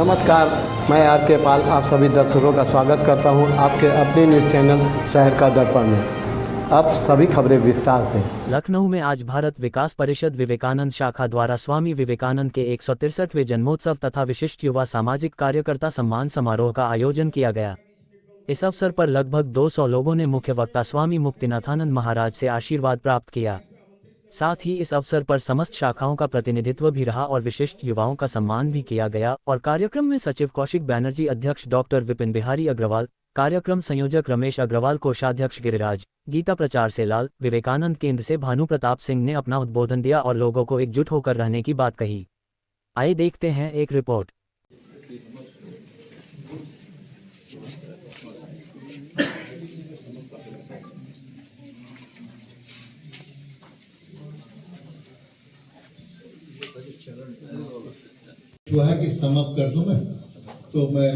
नमस्कार, मैं आर के पाल आप सभी दर्शकों का स्वागत करता हूं आपके अपने न्यूज़ चैनल शहर का दर्पण में। अब सभी खबरें विस्तार से। लखनऊ में आज भारत विकास परिषद विवेकानंद शाखा द्वारा स्वामी विवेकानंद के 163वें जन्मोत्सव तथा विशिष्ट युवा सामाजिक कार्यकर्ता सम्मान समारोह का आयोजन किया गया। इस अवसर पर लगभग 200 लोगों ने मुख्य वक्ता स्वामी मुक्तिनाथानंद महाराज से आशीर्वाद प्राप्त किया। साथ ही इस अवसर पर समस्त शाखाओं का प्रतिनिधित्व भी रहा और विशिष्ट युवाओं का सम्मान भी किया गया। और कार्यक्रम में सचिव कौशिक बैनर्जी, अध्यक्ष डॉक्टर विपिन बिहारी अग्रवाल, कार्यक्रम संयोजक रमेश अग्रवाल, कोषाध्यक्ष गिरिराज, गीता प्रचार से लाल, विवेकानंद केंद्र से भानु प्रताप सिंह ने अपना उद्बोधन दिया और लोगों को एकजुट होकर रहने की बात कही। आइए देखते हैं एक रिपोर्ट। जो है कि समाप्त कर दूं मैं, तो मैं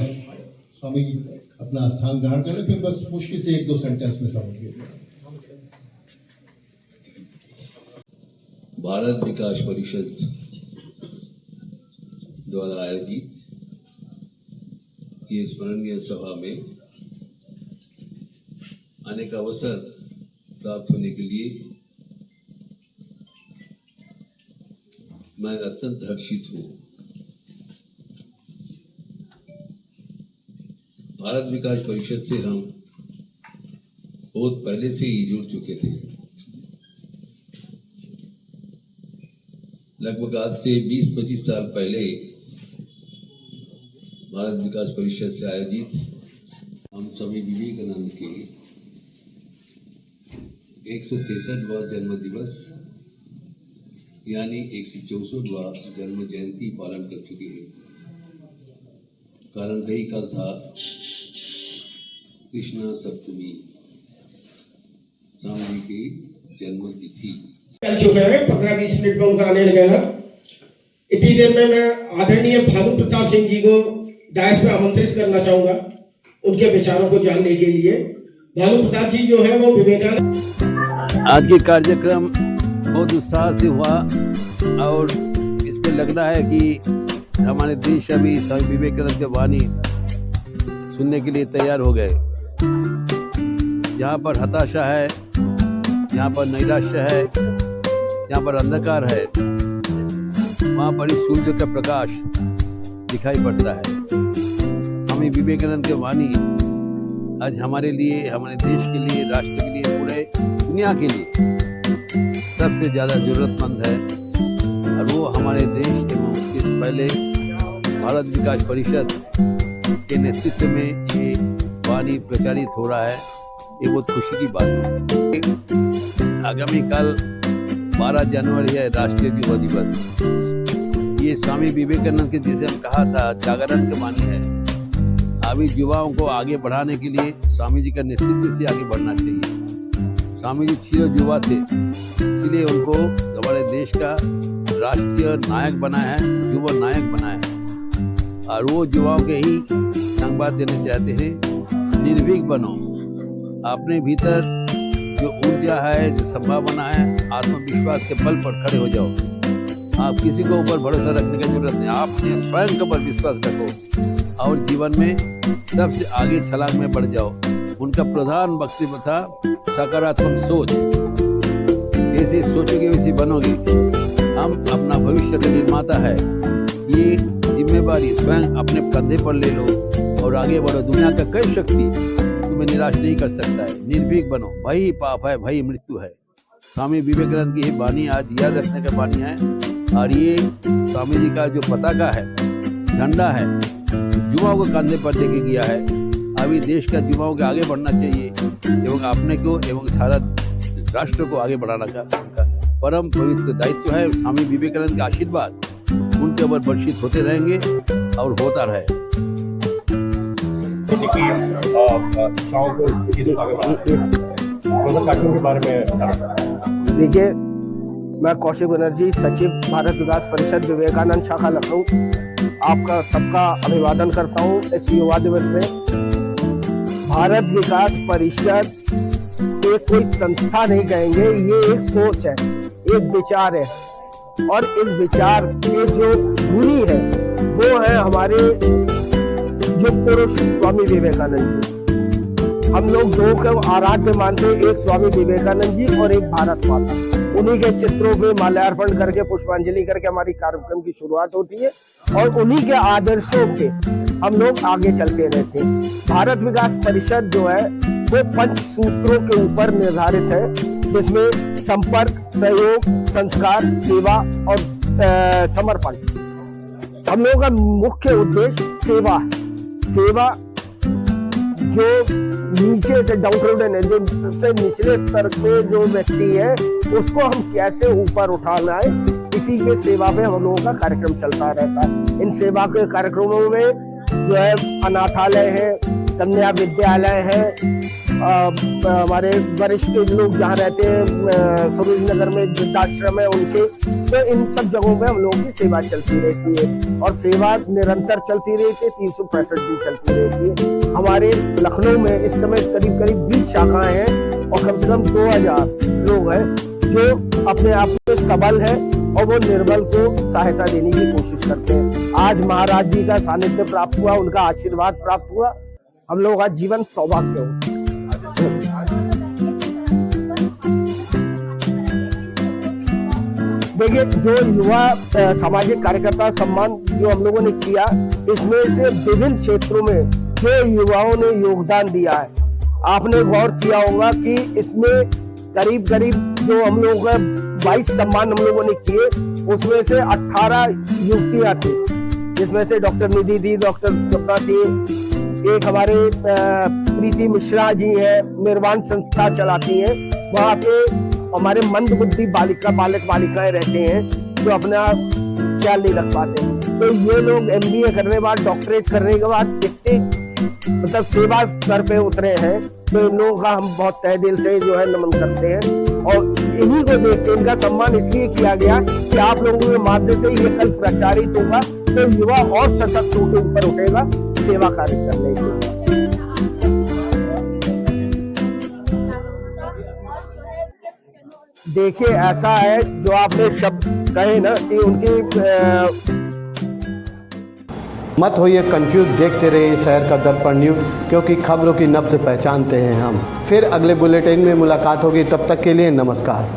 स्वामी जी अपना स्थान ग्रहण कर ले, फिर बस मुश्किल से 1-2 सेंटेंस में समझ गए। भारत विकास परिषद द्वारा आयोजित ये स्मरणीय सभा में आने का अवसर प्राप्त होने के लिए मैं अत्यंत हर्षित हूँ। भारत विकास परिषद से हम बहुत पहले से ही जुड़ चुके थे। लगभग आज से 20-25 साल पहले भारत विकास परिषद से आयोजित हम स्वामी विवेकानंद के 163वां जन्म दिवस यानी 164वां जन्म जयंती पालन कर चुके हैं। कारण कई कल था कृष्ण सप्तमी, स्वामी की जन्म तिथि चल चुके हैं। 15-20 मिनट में उनका आने लगेगा। इतनी देर में मैं आदरणीय भानु प्रताप सिंह जी को डायस पे आमंत्रित करना चाहूंगा उनके विचारों को जानने के लिए। भानु प्रताप जी जो है वो विवेकानंद। आज के कार्यक्रम बहुत उत्साह से हुआ और इसमें लग रहा है कि हमारे देश अभी स्वामी विवेकानंद की वाणी सुनने के लिए तैयार हो गए। जहाँ पर हताशा है, जहाँ पर नैराश्य है, जहाँ पर अंधकार है, वहाँ पर इस सूर्य का प्रकाश दिखाई पड़ता है। स्वामी विवेकानंद की वाणी आज हमारे लिए, हमारे देश के लिए, राष्ट्र के लिए, पूरे दुनिया के लिए सबसे ज़्यादा ज़रूरतमंद है। और वो हमारे देश एवं उसके पहले भारत विकास परिषद के नेतृत्व में ये वाणी प्रचारित हो रहा है। ये बहुत खुशी की बात है। आगामी कल 12 जनवरी है राष्ट्रीय युवा दिवस। ये स्वामी विवेकानंद के जैसे हम कहा था जागरण की वाणी है। अभी युवाओं को आगे बढ़ाने के लिए स्वामी जी का नेतृत्व से आगे बढ़ना चाहिए। स्वामी जी चिर युवा थे, इसलिए उनको हमारे देश का राष्ट्रीय नायक बनाया है, युवा नायक बनाया है। और वो युवाओं के ही संवाद देना चाहते हैं, निर्भीक बनो। अपने भीतर जो ऊर्जा है, जो संभावना है, आत्मविश्वास के बल पर खड़े हो जाओ। आप किसी को ऊपर भरोसा रखने की जरूरत नहीं, आपने स्वयं के ऊपर विश्वास रखो और जीवन में सबसे आगे छलांग में बढ़ जाओ। उनका प्रधान वक्तव्य था सकारात्मक सोच। जैसे सोचोगे वैसे बनोगे। हम अपना भविष्य का निर्माता है, ये जिम्मेवारी स्वयं अपने कंधे पर ले लो और आगे बढ़ो। दुनिया का कई शक्ति तुम्हें निराश नहीं कर सकता है। निर्भीक बनो। भय पाप है, भय मृत्यु है। स्वामी विवेकानंद की ये वाणी आज याद रखने का वाणी है। और ये स्वामी जी का जो पताका है, झंडा है, युवाओं को कंधे पर लेके गया है। अभी देश का युवाओं के आगे बढ़ना चाहिए एवं अपने को एवं सारा राष्ट्र को आगे बढ़ाना का उनका परम पवित्र दायित्व है। स्वामी विवेकानंद के आशीर्वाद उनके ऊपर वर्षित होते रहेंगे और होता रहे। देखिए, मैं कौशिक बनर्जी, सचिव भारत विकास परिषद विवेकानंद शाखा लखनऊ, आपका सबका अभिवादन करता हूँ इस युवा दिवस में। भारत विकास परिषद एक कोई संस्था नहीं कहेंगे, ये एक सोच है, एक विचार है। और इस विचार की जो धुनी है वो है हमारे युग पुरुष स्वामी विवेकानंद जी। हम लोग दो को आराध्य मानते हैं, एक स्वामी विवेकानंद जी और एक भारत माता। उन्हीं के चित्रों पे माल्यार्पण करके पुष्पांजलि करके हमारी कार्यक्रम की शुरुआत होती है और उन्हीं के आदर्शों पे हम लोग आगे चलते रहते हैं। भारत विकास परिषद जो है वो 5 सूत्रों के ऊपर निर्धारित है, जिसमें संपर्क, सहयोग, संस्कार, सेवा और समर्पण। हम लोगों का मुख्य उद्देश्य सेवा है। सेवा जो नीचे से डाउनट्रोडन है, जो सबसे निचले स्तर पे जो व्यक्ति है, उसको हम कैसे ऊपर उठा लाए, इसी पे सेवा पे हम लोगों का कार्यक्रम चलता रहता है। इन सेवा के कार्यक्रमों में जो है अनाथालय है, कन्या विद्यालय है, हमारे वरिष्ठ लोग जहाँ रहते हैं सरोज नगर में वृद्धाश्रम है उनके, तो इन सब जगहों पे हम लोगों की सेवा चलती रहती है और सेवा निरंतर चलती रहती है, 365 दिन चलती रहती है। हमारे लखनऊ में इस समय करीब 20 शाखाएं हैं और कम से कम 2000 लोग हैं जो अपने आप में सबल है और वो निर्बल को सहायता देने की कोशिश करते हैं। आज महाराज जी का सानिध्य प्राप्त हुआ, उनका आशीर्वाद प्राप्त हुआ, हम लोग आज जीवन सौभाग्य हो। देखिए, जो युवा सामाजिक कार्यकर्ता सम्मान जो हम लोगों ने किया, इसमें से विभिन्न क्षेत्रों में जो युवाओं ने योगदान दिया है, आपने गौर किया होगा कि इसमें करीब जो हम लोगों का 22 सम्मान हम लोगों ने किए, उसमें से 18 युवतियां थी, जिसमें से डॉक्टर निधि थी, डॉक्टर कपड़ा थी, एक हमारे प्रीति मिश्रा जी है, निर्वाण संस्था चलाती हैं। वहाँ पे हमारे मंद बुद्धि बालक बालिकाएं रहते हैं जो अपना ख्याल नहीं रख पाते। तो ये लोग MBA करने के बाद, डॉक्टरेट करने के बाद कितने मतलब सेवा स्तर पे उतरे हैं, तो इन लोगों का हम बहुत तहे दिल से जो है नमन करते हैं। और इन्हीं को देख के इनका सम्मान इसलिए किया गया कि आप लोगों के माध्यम से ये कल प्रचारित होगा तो युवा और सशक्त होकर ऊपर उठेगा सेवा कार्य करने के लिए। देखिए, ऐसा है जो आपने शब्द कहे ना कि उनकी मत होइए कंफ्यूज, देखते रहिए शहर का दर्पण न्यूज़, क्योंकि खबरों की नब्ज पहचानते हैं हम। फिर अगले बुलेटिन में मुलाकात होगी, तब तक के लिए नमस्कार।